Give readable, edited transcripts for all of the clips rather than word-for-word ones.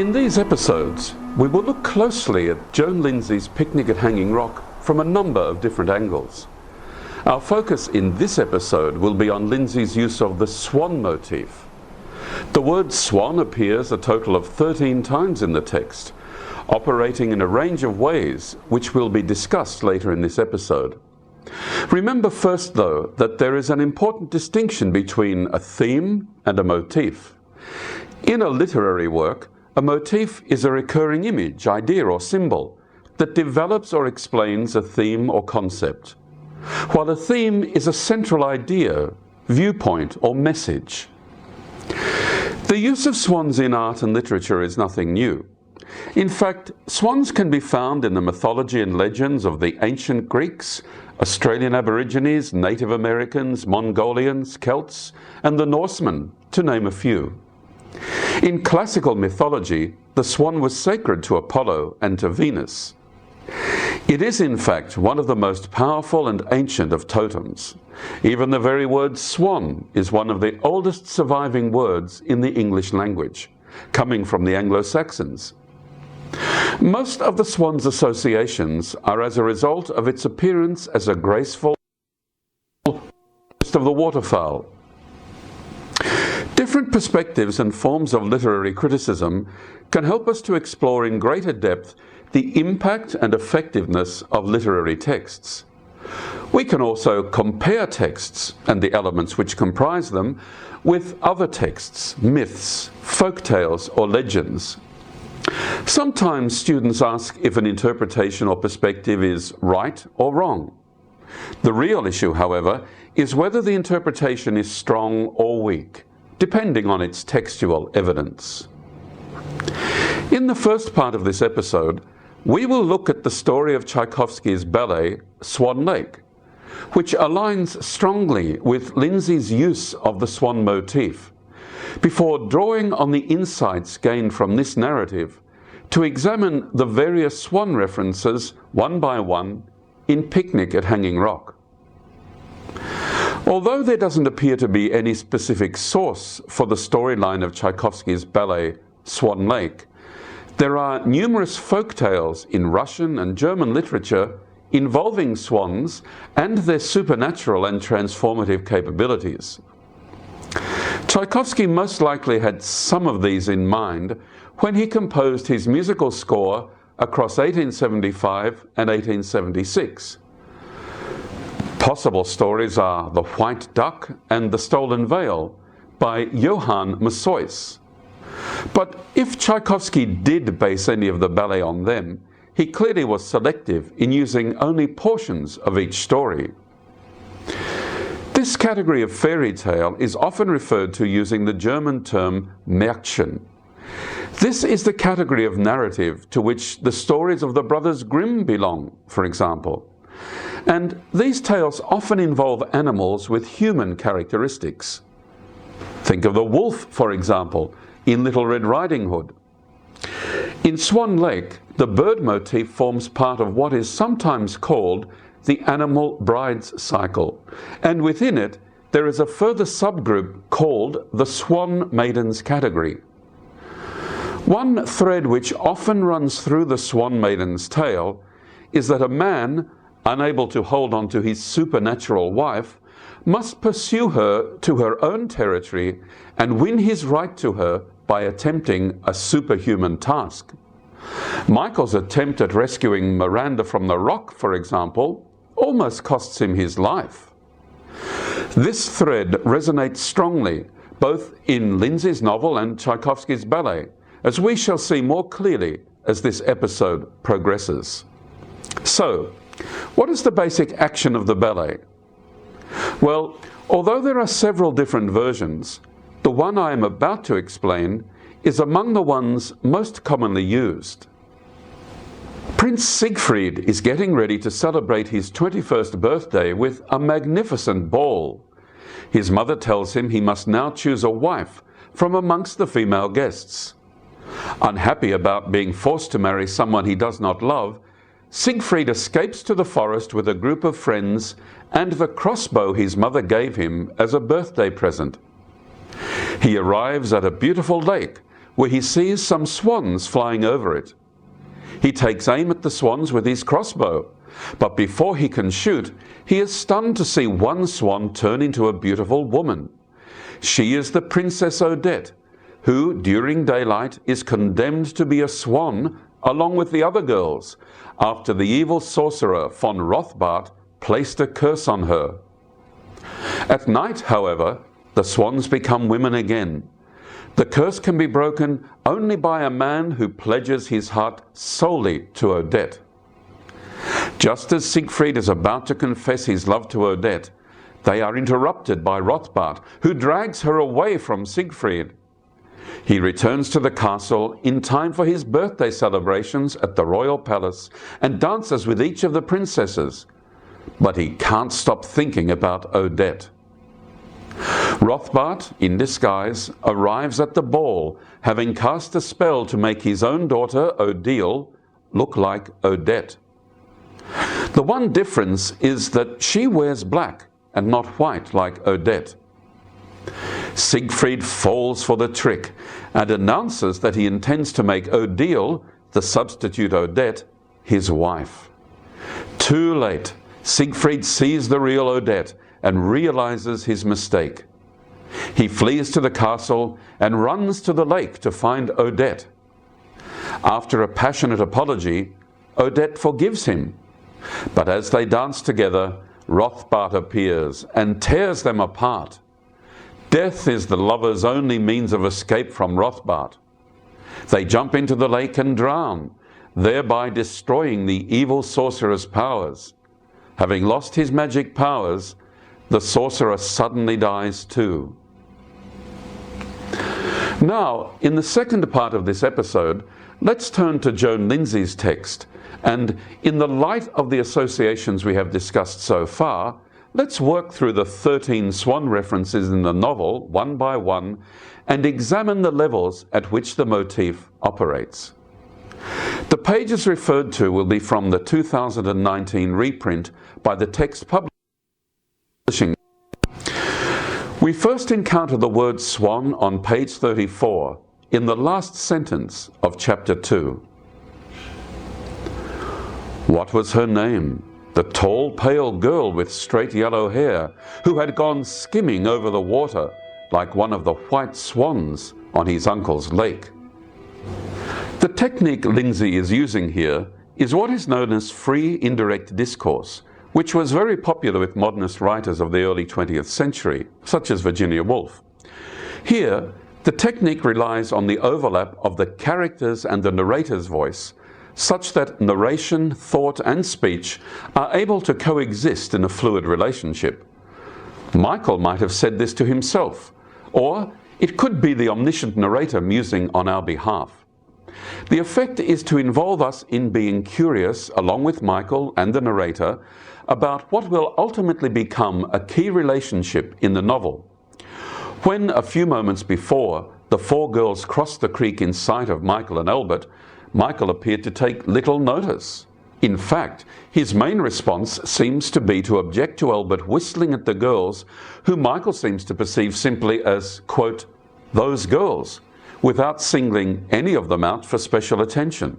In these episodes, we will look closely at Joan Lindsay's Picnic at Hanging Rock from a number of different angles. Our focus in this episode will be on Lindsay's use of the swan motif. The word swan appears a total of 13 times in the text, operating in a range of ways which will be discussed later in this episode. Remember first, though, that there is an important distinction between a theme and a motif. In a literary work, a motif is a recurring image, idea, or symbol that develops or explains a theme or concept, while a theme is a central idea, viewpoint, or message. The use of swans in art and literature is nothing new. In fact, swans can be found in the mythology and legends of the ancient Greeks, Australian Aborigines, Native Americans, Mongolians, Celts, and the Norsemen, to name a few. In classical mythology, the swan was sacred to Apollo and to Venus. It is, in fact, one of the most powerful and ancient of totems. Even the very word swan is one of the oldest surviving words in the English language, coming from the Anglo-Saxons. Most of the swan's associations are as a result of its appearance as a graceful of the waterfowl. Different perspectives and forms of literary criticism can help us to explore in greater depth the impact and effectiveness of literary texts. We can also compare texts and the elements which comprise them with other texts, myths, folk tales, or legends. Sometimes students ask if an interpretation or perspective is right or wrong. The real issue, however, is whether the interpretation is strong or weak, depending on its textual evidence. In the first part of this episode, we will look at the story of Tchaikovsky's ballet, Swan Lake, which aligns strongly with Lindsay's use of the swan motif, before drawing on the insights gained from this narrative to examine the various swan references one by one in Picnic at Hanging Rock. Although there doesn't appear to be any specific source for the storyline of Tchaikovsky's ballet, Swan Lake, there are numerous folk tales in Russian and German literature involving swans and their supernatural and transformative capabilities. Tchaikovsky most likely had some of these in mind when he composed his musical score across 1875 and 1876. Possible stories are The White Duck and The Stolen Veil by Johann Massois. But if Tchaikovsky did base any of the ballet on them, he clearly was selective in using only portions of each story. This category of fairy tale is often referred to using the German term Märchen. This is the category of narrative to which the stories of the brothers Grimm belong, for example. And these tales often involve animals with human characteristics. Think of the wolf, for example, in Little Red Riding Hood. In Swan Lake, the bird motif forms part of what is sometimes called the animal brides cycle, and within it there is a further subgroup called the swan maidens category. One thread which often runs through the swan maiden's tale is that a man, unable to hold on to his supernatural wife, must pursue her to her own territory and win his right to her by attempting a superhuman task. Michael's attempt at rescuing Miranda from the rock, for example, almost costs him his life. This thread resonates strongly both in Lindsay's novel and Tchaikovsky's ballet, as we shall see more clearly as this episode progresses. So, what is the basic action of the ballet? Well, although there are several different versions, the one I am about to explain is among the ones most commonly used. Prince Siegfried is getting ready to celebrate his 21st birthday with a magnificent ball. His mother tells him he must now choose a wife from amongst the female guests. Unhappy about being forced to marry someone he does not love, Siegfried escapes to the forest with a group of friends and the crossbow his mother gave him as a birthday present. He arrives at a beautiful lake where he sees some swans flying over it. He takes aim at the swans with his crossbow, but before he can shoot, he is stunned to see one swan turn into a beautiful woman. She is the Princess Odette, who, during daylight, is condemned to be a swan along with the other girls, after the evil sorcerer von Rothbart placed a curse on her. At night, however, the swans become women again. The curse can be broken only by a man who pledges his heart solely to Odette. Just as Siegfried is about to confess his love to Odette, they are interrupted by Rothbart, who drags her away from Siegfried. He returns to the castle in time for his birthday celebrations at the royal palace and dances with each of the princesses, but he can't stop thinking about Odette. Rothbart, in disguise, arrives at the ball, having cast a spell to make his own daughter, Odile, look like Odette. The one difference is that she wears black and not white like Odette. Siegfried falls for the trick and announces that he intends to make Odile, the substitute Odette, his wife. Too late, Siegfried sees the real Odette and realizes his mistake. He flees to the castle and runs to the lake to find Odette. After a passionate apology, Odette forgives him. But as they dance together, Rothbart appears and tears them apart. Death is the lovers' only means of escape from Rothbart. They jump into the lake and drown, thereby destroying the evil sorcerer's powers. Having lost his magic powers, the sorcerer suddenly dies too. Now, in the second part of this episode, let's turn to Joan Lindsay's text, and in the light of the associations we have discussed so far, let's work through the 13 swan references in the novel one by one and examine the levels at which the motif operates. The pages referred to will be from the 2019 reprint by the Text Publishing. We first encounter the word swan on page 34 in the last sentence of chapter 2. What was her name? The tall, pale girl with straight yellow hair, who had gone skimming over the water like one of the white swans on his uncle's lake. The technique Lindsay is using here is what is known as free indirect discourse, which was very popular with modernist writers of the early 20th century, such as Virginia Woolf. Here, the technique relies on the overlap of the characters and the narrator's voice, such that narration, thought, and speech are able to coexist in a fluid relationship. Michael might have said this to himself, or it could be the omniscient narrator musing on our behalf. The effect is to involve us in being curious, along with Michael and the narrator, about what will ultimately become a key relationship in the novel. When, a few moments before, the four girls crossed the creek in sight of Michael and Albert, Michael appeared to take little notice. In fact, his main response seems to be to object to Albert whistling at the girls, who Michael seems to perceive simply as, quote, those girls, without singling any of them out for special attention.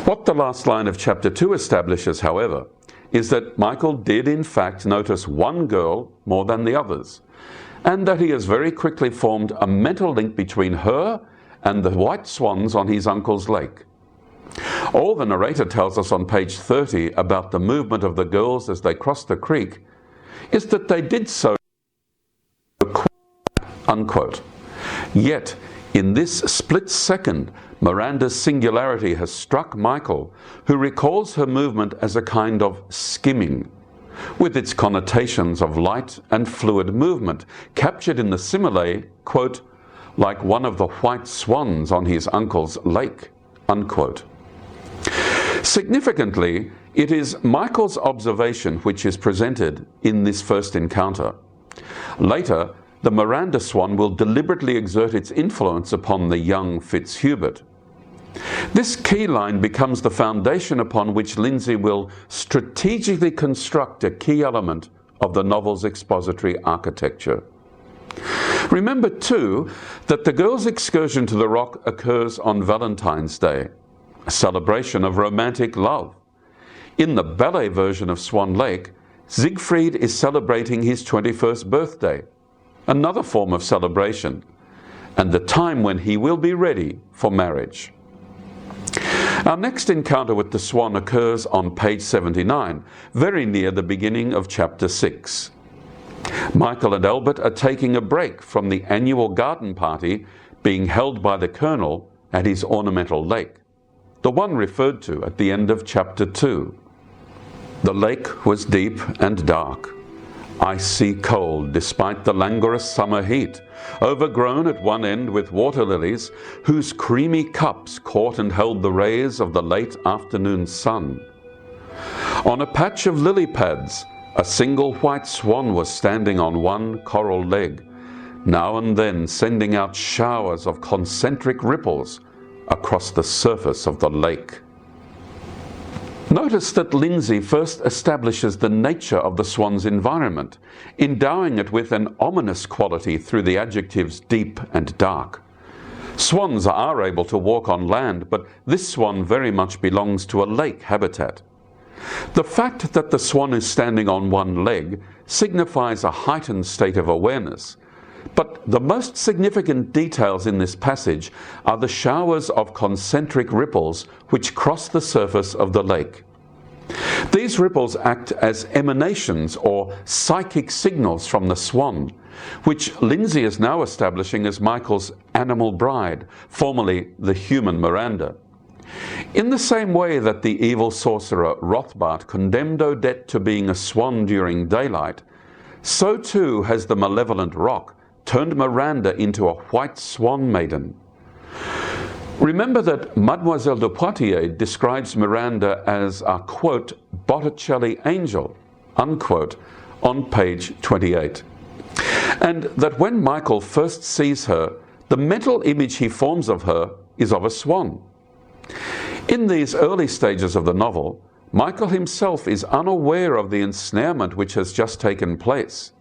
What the last line of chapter 2 establishes, however, is that Michael did in fact notice one girl more than the others, and that he has very quickly formed a mental link between her and the white swans on his uncle's lake. All the narrator tells us on page 30 about the movement of the girls as they crossed the creek is that they did so, unquote. Yet, in this split second, Miranda's singularity has struck Michael, who recalls her movement as a kind of skimming, with its connotations of light and fluid movement, captured in the simile, quote, like one of the white swans on his uncle's lake, unquote. Significantly, it is Michael's observation which is presented in this first encounter. Later, the Miranda swan will deliberately exert its influence upon the young Fitzhubert. This key line becomes the foundation upon which Lindsay will strategically construct a key element of the novel's expository architecture. Remember too that the girls' excursion to the rock occurs on Valentine's Day, a celebration of romantic love. In the ballet version of Swan Lake, Siegfried is celebrating his 21st birthday, another form of celebration, and the time when he will be ready for marriage. Our next encounter with the swan occurs on page 79, very near the beginning of chapter 6. Michael and Albert are taking a break from the annual garden party being held by the Colonel at his ornamental lake, the one referred to at the end of chapter 2. The lake was deep and dark, icy cold despite the languorous summer heat, overgrown at one end with water lilies whose creamy cups caught and held the rays of the late afternoon sun. On a patch of lily pads, a single white swan was standing on one coral leg, now and then sending out showers of concentric ripples across the surface of the lake. Notice that Lindsay first establishes the nature of the swan's environment, endowing it with an ominous quality through the adjectives deep and dark. Swans are able to walk on land, but this swan very much belongs to a lake habitat. The fact that the swan is standing on one leg signifies a heightened state of awareness, but the most significant details in this passage are the showers of concentric ripples which cross the surface of the lake. These ripples act as emanations or psychic signals from the swan, which Lindsay is now establishing as Michael's animal bride, formerly the human Miranda. In the same way that the evil sorcerer Rothbart condemned Odette to being a swan during daylight, so too has the malevolent rock turned Miranda into a white swan maiden. Remember that Mademoiselle de Poitiers describes Miranda as a, quote, Botticelli angel, unquote, on page 28. And that when Michael first sees her, the mental image he forms of her is of a swan. In these early stages of the novel, Michael himself is unaware of the ensnarement which has just taken place.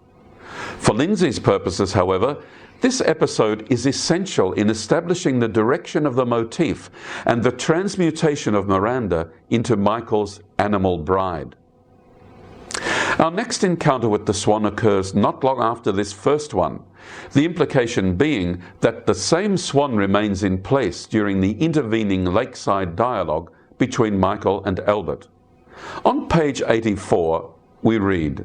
For Lindsay's purposes, however, this episode is essential in establishing the direction of the motif and the transmutation of Miranda into Michael's animal bride. Our next encounter with the swan occurs not long after this first one, the implication being that the same swan remains in place during the intervening lakeside dialogue between Michael and Albert. On page 84, we read,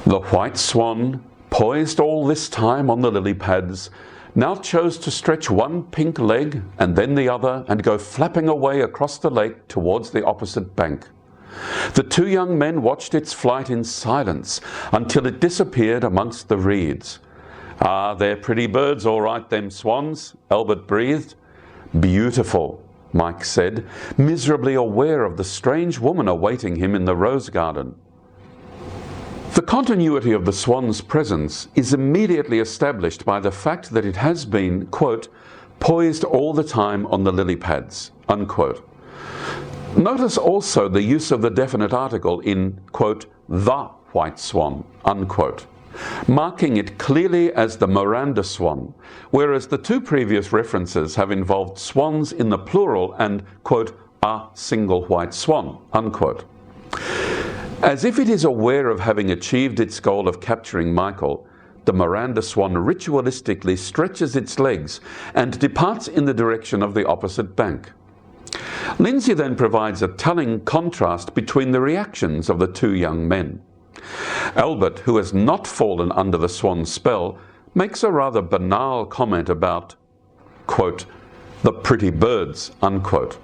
"The white swan, poised all this time on the lily pads, now chose to stretch one pink leg and then the other and go flapping away across the lake towards the opposite bank. The two young men watched its flight in silence until it disappeared amongst the reeds. 'Ah, they're pretty birds all right, them swans,' Albert breathed. 'Beautiful,' Mike said, miserably aware of the strange woman awaiting him in the rose garden. The continuity of the swan's presence is immediately established by the fact that it has been, quote, poised all the time on the lily pads, unquote. Notice also the use of the definite article in, quote, the white swan, unquote, marking it clearly as the Miranda swan, whereas the two previous references have involved swans in the plural and, quote, a single white swan, unquote. As if it is aware of having achieved its goal of capturing Michael, the Miranda swan ritualistically stretches its legs and departs in the direction of the opposite bank. Lindsay then provides a telling contrast between the reactions of the two young men. Albert, who has not fallen under the swan's spell, makes a rather banal comment about, quote, the pretty birds, unquote.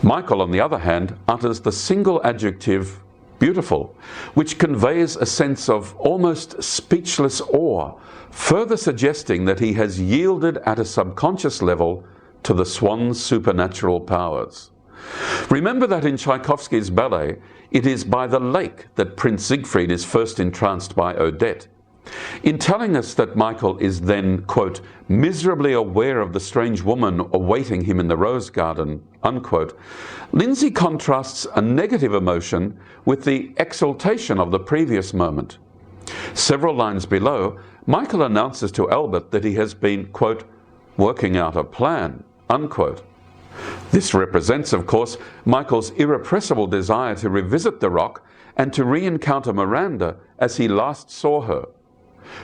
Michael, on the other hand, utters the single adjective, beautiful, which conveys a sense of almost speechless awe, further suggesting that he has yielded at a subconscious level to the swan's supernatural powers. Remember that in Tchaikovsky's ballet, it is by the lake that Prince Siegfried is first entranced by Odette. In telling us that Michael is then, quote, miserably aware of the strange woman awaiting him in the rose garden, unquote, Lindsay contrasts a negative emotion with the exaltation of the previous moment. Several lines below, Michael announces to Albert that he has been, quote, working out a plan, unquote. This represents, of course, Michael's irrepressible desire to revisit the rock and to re-encounter Miranda as he last saw her.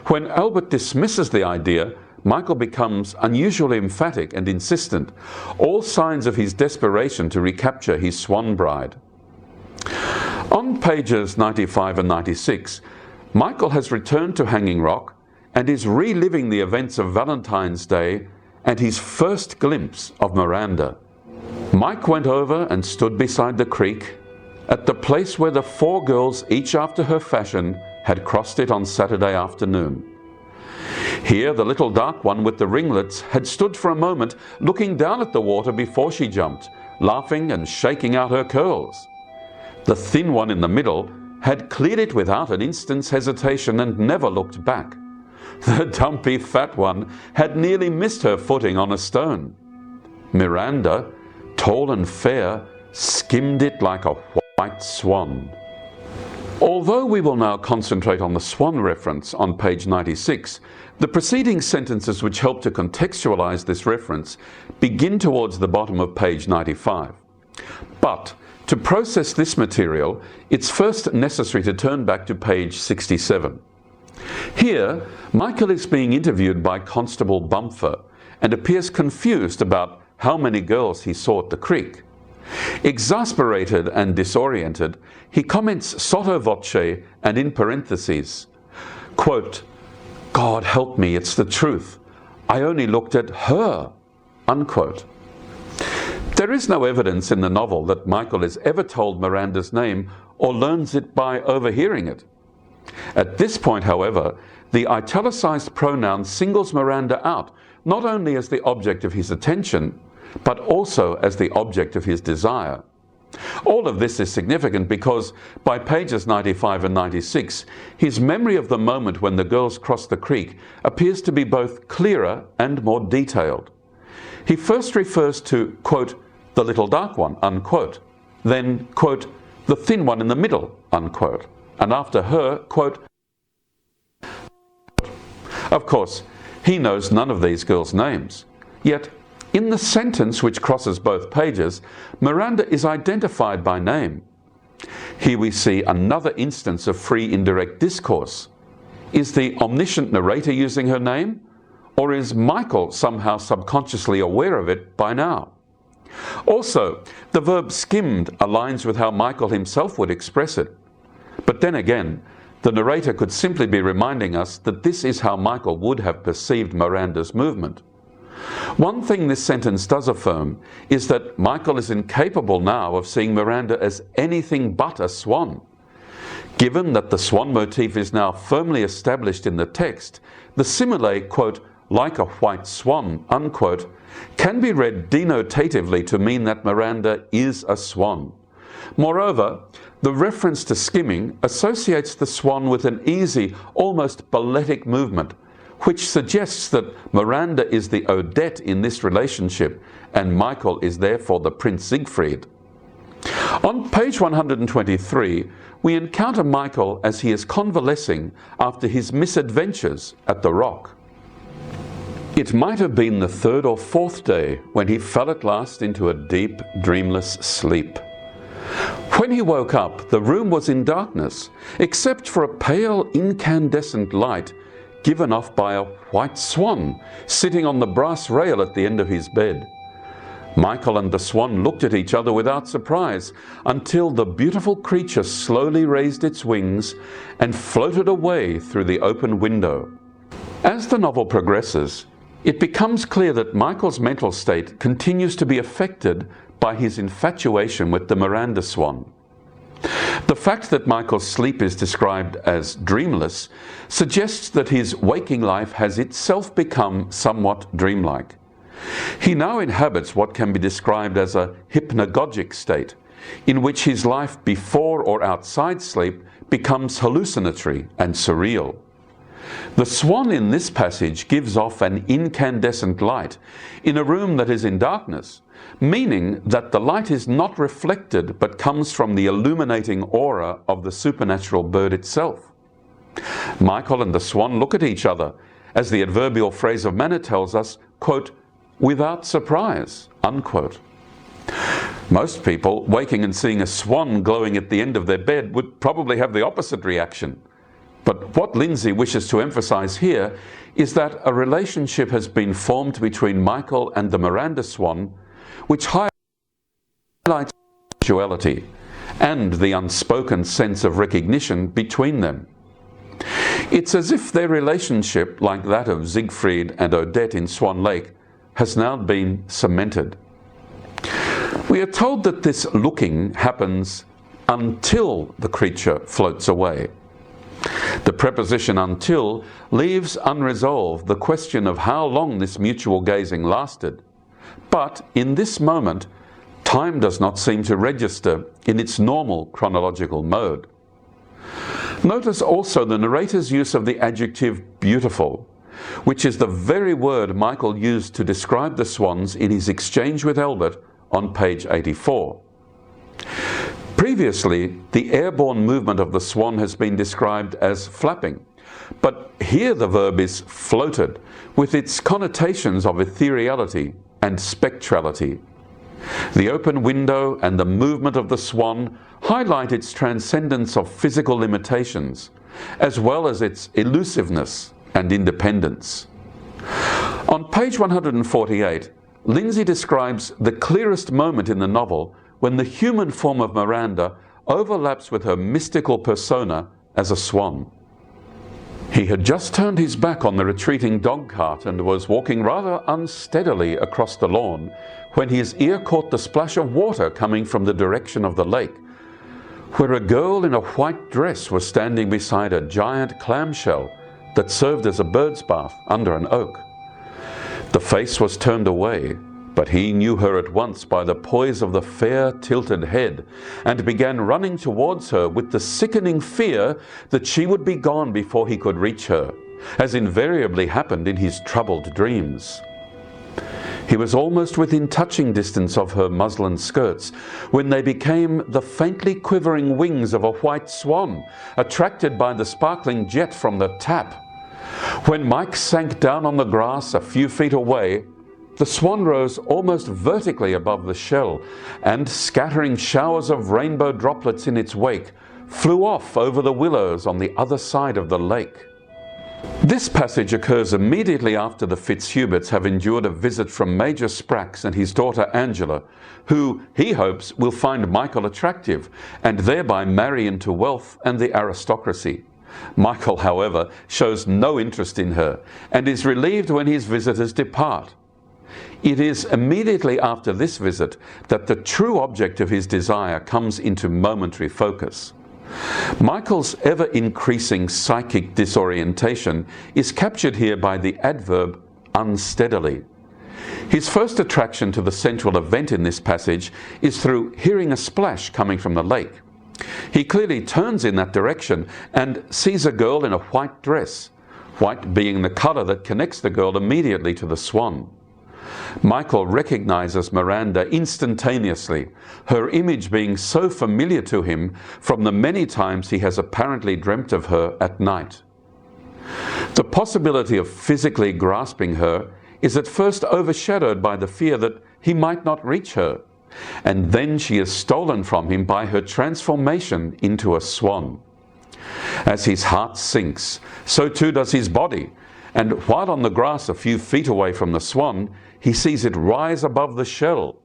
When Albert dismisses the idea, Michael becomes unusually emphatic and insistent, all signs of his desperation to recapture his swan bride. On pages 95 and 96, Michael has returned to Hanging Rock and is reliving the events of Valentine's Day and his first glimpse of Miranda. Mike went over and stood beside the creek, at the place where the 4 girls, each after her fashion, had crossed it on Saturday afternoon. Here the little dark one with the ringlets had stood for a moment looking down at the water before she jumped, laughing and shaking out her curls. The thin one in the middle had cleared it without an instant's hesitation and never looked back. The dumpy fat one had nearly missed her footing on a stone. Miranda, tall and fair, skimmed it like a white swan. Although we will now concentrate on the swan reference on page 96, the preceding sentences which help to contextualize this reference begin towards the bottom of page 95. But to process this material, it's first necessary to turn back to page 67. Here, Michael is being interviewed by Constable Bumfer and appears confused about how many girls he saw at the creek. Exasperated and disoriented, he comments sotto voce and in parentheses, quote, "God help me, it's the truth. I only looked at her," unquote. There is no evidence in the novel that Michael is ever told Miranda's name or learns it by overhearing it. At this point, however, the italicized pronoun singles Miranda out not only as the object of his attention, but also as the object of his desire. All of this is significant because by pages 95 and 96, his memory of the moment when the girls crossed the creek appears to be both clearer and more detailed. He first refers to, quote, "the little dark one," unquote, then, quote, "the thin one in the middle," unquote, and after her, quote, of course, he knows none of these girls' names. Yet, in the sentence which crosses both pages, Miranda is identified by name. Here we see another instance of free indirect discourse. Is the omniscient narrator using her name? Or is Michael somehow subconsciously aware of it by now? Also, the verb skimmed aligns with how Michael himself would express it. But then again, the narrator could simply be reminding us that this is how Michael would have perceived Miranda's movement. One thing this sentence does affirm is that Michael is incapable now of seeing Miranda as anything but a swan. Given that the swan motif is now firmly established in the text, the simile, quote, "like a white swan," unquote, can be read denotatively to mean that Miranda is a swan. Moreover, the reference to skimming associates the swan with an easy, almost balletic movement, which suggests that Miranda is the Odette in this relationship and Michael is therefore the Prince Siegfried. On page 123, we encounter Michael as he is convalescing after his misadventures at the rock. It might have been the 3rd or 4th day when he fell at last into a deep, dreamless sleep. When he woke up, the room was in darkness, except for a pale, incandescent light given off by a white swan sitting on the brass rail at the end of his bed. Michael and the swan looked at each other without surprise until the beautiful creature slowly raised its wings and floated away through the open window. As the novel progresses, it becomes clear that Michael's mental state continues to be affected by his infatuation with the Miranda swan. The fact that Michael's sleep is described as dreamless suggests that his waking life has itself become somewhat dreamlike. He now inhabits what can be described as a hypnagogic state, in which his life before or outside sleep becomes hallucinatory and surreal. The swan in this passage gives off an incandescent light in a room that is in darkness, meaning that the light is not reflected but comes from the illuminating aura of the supernatural bird itself. Michael and the swan look at each other, as the adverbial phrase of manner tells us, quote, without surprise, unquote. Most people, waking and seeing a swan glowing at the end of their bed, would probably have the opposite reaction. But what Lindsay wishes to emphasize here is that a relationship has been formed between Michael and the Miranda swan, which highlights duality and the unspoken sense of recognition between them. It's as if their relationship, like that of Siegfried and Odette in Swan Lake, has now been cemented. We are told that this looking happens until the creature floats away. The preposition until leaves unresolved the question of how long this mutual gazing lasted. But in this moment, time does not seem to register in its normal chronological mode. Notice also the narrator's use of the adjective beautiful, which is the very word Michael used to describe the swans in his exchange with Albert on page 84. Previously, the airborne movement of the swan has been described as flapping, but here the verb is floated, with its connotations of ethereality and spectrality. The open window and the movement of the swan highlight its transcendence of physical limitations, as well as its elusiveness and independence. On page 148, Lindsay describes the clearest moment in the novel when the human form of Miranda overlaps with her mystical persona as a swan. He had just turned his back on the retreating dog cart and was walking rather unsteadily across the lawn when his ear caught the splash of water coming from the direction of the lake, where a girl in a white dress was standing beside a giant clamshell that served as a bird's bath under an oak. The face was turned away, but he knew her at once by the poise of the fair, tilted head, and began running towards her with the sickening fear that she would be gone before he could reach her, as invariably happened in his troubled dreams. He was almost within touching distance of her muslin skirts when they became the faintly quivering wings of a white swan, attracted by the sparkling jet from the tap. When Mike sank down on the grass a few feet away, the swan rose almost vertically above the shell and, scattering showers of rainbow droplets in its wake, flew off over the willows on the other side of the lake. This passage occurs immediately after the Fitzhuberts have endured a visit from Major Sprax and his daughter Angela, who, he hopes, will find Michael attractive and thereby marry into wealth and the aristocracy. Michael, however, shows no interest in her and is relieved when his visitors depart. It is immediately after this visit that the true object of his desire comes into momentary focus. Michael's ever-increasing psychic disorientation is captured here by the adverb unsteadily. His first attraction to the central event in this passage is through hearing a splash coming from the lake. He clearly turns in that direction and sees a girl in a white dress, white being the color that connects the girl immediately to the swan. Michael recognizes Miranda instantaneously, her image being so familiar to him from the many times he has apparently dreamt of her at night. The possibility of physically grasping her is at first overshadowed by the fear that he might not reach her, and then she is stolen from him by her transformation into a swan. As his heart sinks, so too does his body, and while on the grass a few feet away from the swan, he sees it rise above the shell.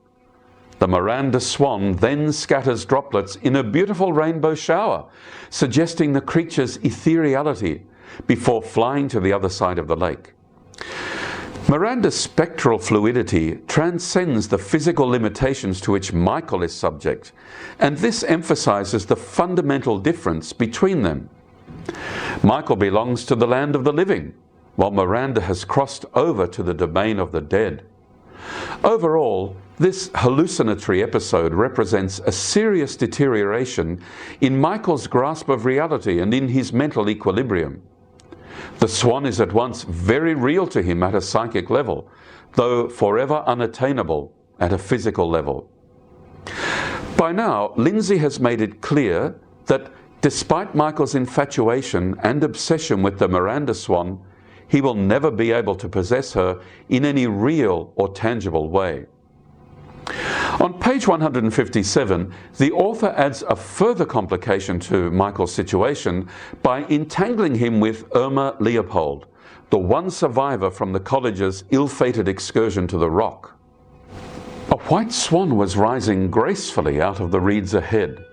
The Miranda swan then scatters droplets in a beautiful rainbow shower, suggesting the creature's ethereality, before flying to the other side of the lake. Miranda's spectral fluidity transcends the physical limitations to which Michael is subject, and this emphasizes the fundamental difference between them. Michael belongs to the land of the living, while Miranda has crossed over to the domain of the dead. Overall, this hallucinatory episode represents a serious deterioration in Michael's grasp of reality and in his mental equilibrium. The swan is at once very real to him at a psychic level, though forever unattainable at a physical level. By now, Lindsay has made it clear that despite Michael's infatuation and obsession with the Miranda swan, he will never be able to possess her in any real or tangible way. On page 157, the author adds a further complication to Michael's situation by entangling him with Irma Leopold, the one survivor from the college's ill-fated excursion to the Rock. A white swan was rising gracefully out of the reeds ahead.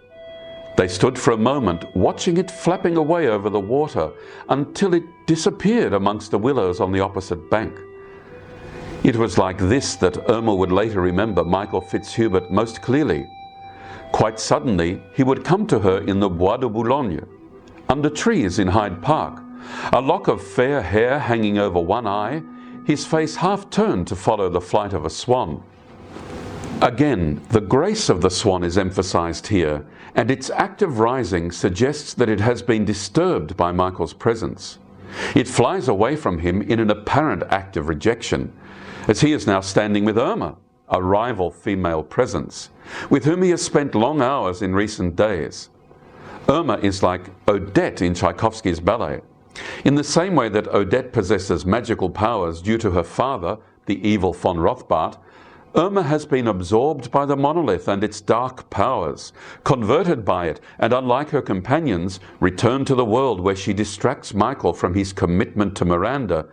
They stood for a moment, watching it flapping away over the water until it disappeared amongst the willows on the opposite bank. It was like this that Irma would later remember Michael Fitzhubert most clearly. Quite suddenly, he would come to her in the Bois de Boulogne, under trees in Hyde Park, a lock of fair hair hanging over one eye, his face half turned to follow the flight of a swan. Again, the grace of the swan is emphasized here, and its active rising suggests that it has been disturbed by Michael's presence. It flies away from him in an apparent act of rejection, as he is now standing with Irma, a rival female presence, with whom he has spent long hours in recent days. Irma is like Odette in Tchaikovsky's ballet, in the same way that Odette possesses magical powers due to her father, the evil von Rothbart. Irma has been absorbed by the monolith and its dark powers, converted by it, and unlike her companions, returned to the world where she distracts Michael from his commitment to Miranda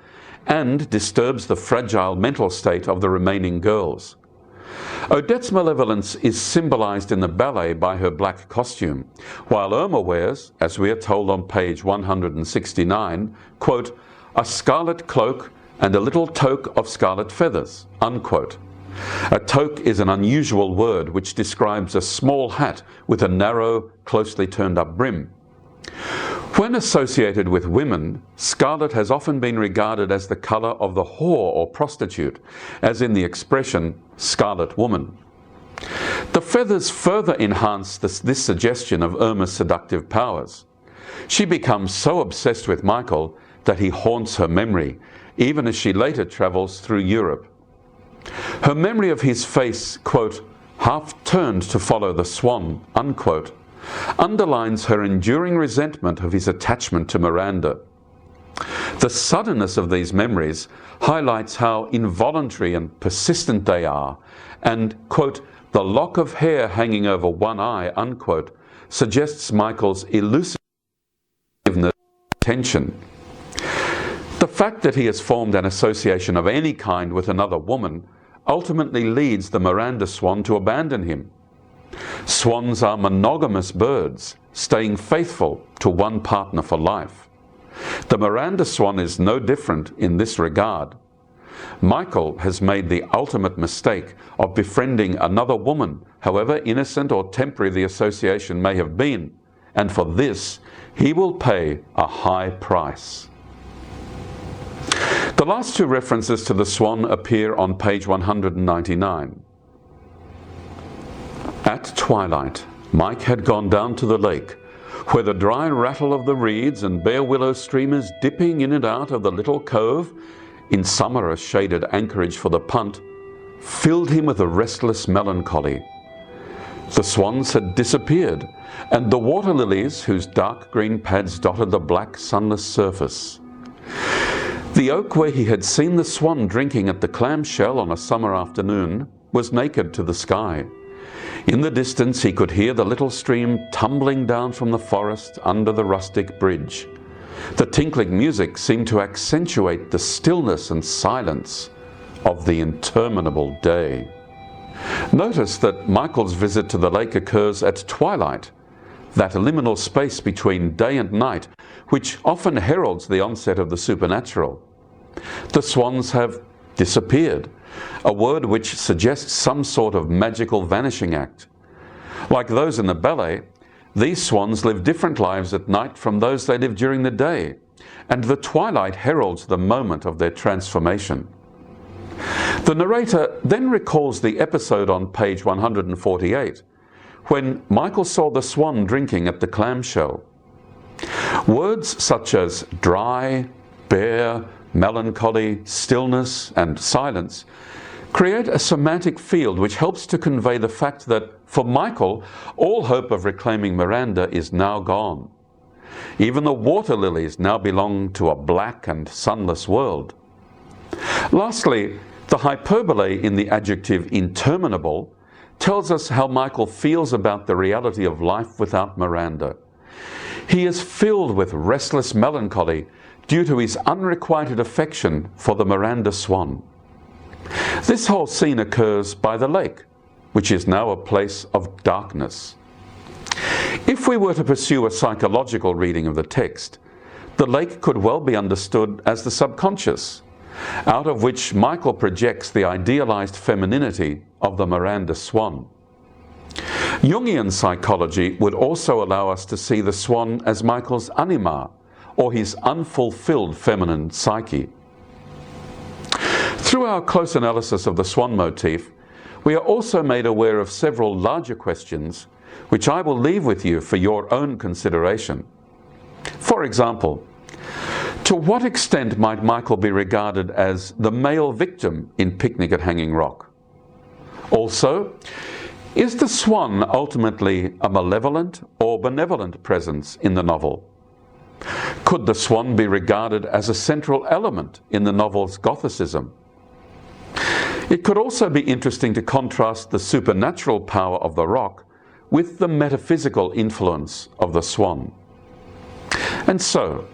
and disturbs the fragile mental state of the remaining girls. Odette's malevolence is symbolized in the ballet by her black costume, while Irma wears, as we are told on page 169, quote, a scarlet cloak and a little toque of scarlet feathers, unquote. A toque is an unusual word which describes a small hat with a narrow, closely turned up brim. When associated with women, scarlet has often been regarded as the color of the whore or prostitute, as in the expression scarlet woman. The feathers further enhance this suggestion of Irma's seductive powers. She becomes so obsessed with Michael that he haunts her memory, even as she later travels through Europe. Her memory of his face, quote, half turned to follow the swan, unquote, underlines her enduring resentment of his attachment to Miranda. The suddenness of these memories highlights how involuntary and persistent they are, and, quote, the lock of hair hanging over one eye, unquote, suggests Michael's elusiveness and tension. The fact that he has formed an association of any kind with another woman ultimately leads the Miranda swan to abandon him. Swans are monogamous birds, staying faithful to one partner for life. The Miranda swan is no different in this regard. Michael has made the ultimate mistake of befriending another woman, however innocent or temporary the association may have been, and for this he will pay a high price. The last two references to the swan appear on page 199. At twilight, Mike had gone down to the lake, where the dry rattle of the reeds and bare willow streamers dipping in and out of the little cove, in summer a shaded anchorage for the punt, filled him with a restless melancholy. The swans had disappeared, and the water lilies, whose dark green pads dotted the black sunless surface. The oak where he had seen the swan drinking at the clamshell on a summer afternoon was naked to the sky. In the distance he could hear the little stream tumbling down from the forest under the rustic bridge. The tinkling music seemed to accentuate the stillness and silence of the interminable day. Notice that Michael's visit to the lake occurs at twilight, that liminal space between day and night, which often heralds the onset of the supernatural. The swans have disappeared, a word which suggests some sort of magical vanishing act. Like those in the ballet, these swans live different lives at night from those they live during the day, and the twilight heralds the moment of their transformation. The narrator then recalls the episode on page 148, when Michael saw the swan drinking at the clamshell. Words such as dry, bare, melancholy, stillness, and silence create a semantic field which helps to convey the fact that, for Michael, all hope of reclaiming Miranda is now gone. Even the water lilies now belong to a black and sunless world. Lastly, the hyperbole in the adjective interminable tells us how Michael feels about the reality of life without Miranda. He is filled with restless melancholy due to his unrequited affection for the Miranda swan. This whole scene occurs by the lake, which is now a place of darkness. If we were to pursue a psychological reading of the text, the lake could well be understood as the subconscious, out of which Michael projects the idealized femininity of the Miranda swan. Jungian psychology would also allow us to see the swan as Michael's anima, or his unfulfilled feminine psyche. Through our close analysis of the swan motif, we are also made aware of several larger questions which I will leave with you for your own consideration. For example, to what extent might Michael be regarded as the male victim in Picnic at Hanging Rock? Also, is the swan ultimately a malevolent or benevolent presence in the novel? Could the swan be regarded as a central element in the novel's Gothicism? It could also be interesting to contrast the supernatural power of the rock with the metaphysical influence of the swan. And so,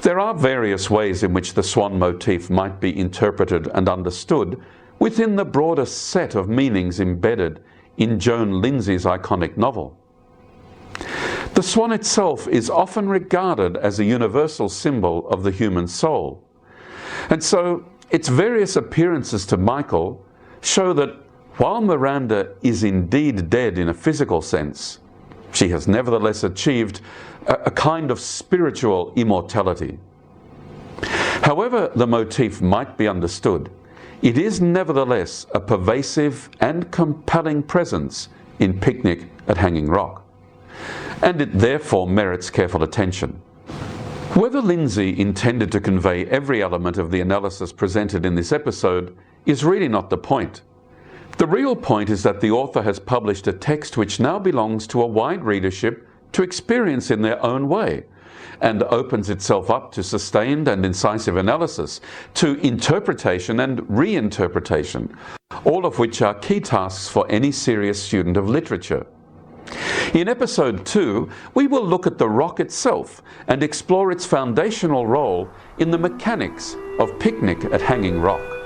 there are various ways in which the swan motif might be interpreted and understood within the broader set of meanings embedded in Joan Lindsay's iconic novel. The swan itself is often regarded as a universal symbol of the human soul, and so its various appearances to Michael show that while Miranda is indeed dead in a physical sense, she has nevertheless achieved a kind of spiritual immortality. However the motif might be understood, it is nevertheless a pervasive and compelling presence in Picnic at Hanging Rock, and it therefore merits careful attention. Whether Lindsay intended to convey every element of the analysis presented in this episode is really not the point. The real point is that the author has published a text which now belongs to a wide readership to experience in their own way, and opens itself up to sustained and incisive analysis, to interpretation and reinterpretation, all of which are key tasks for any serious student of literature. In episode 2, we will look at the rock itself and explore its foundational role in the mechanics of Picnic at Hanging Rock.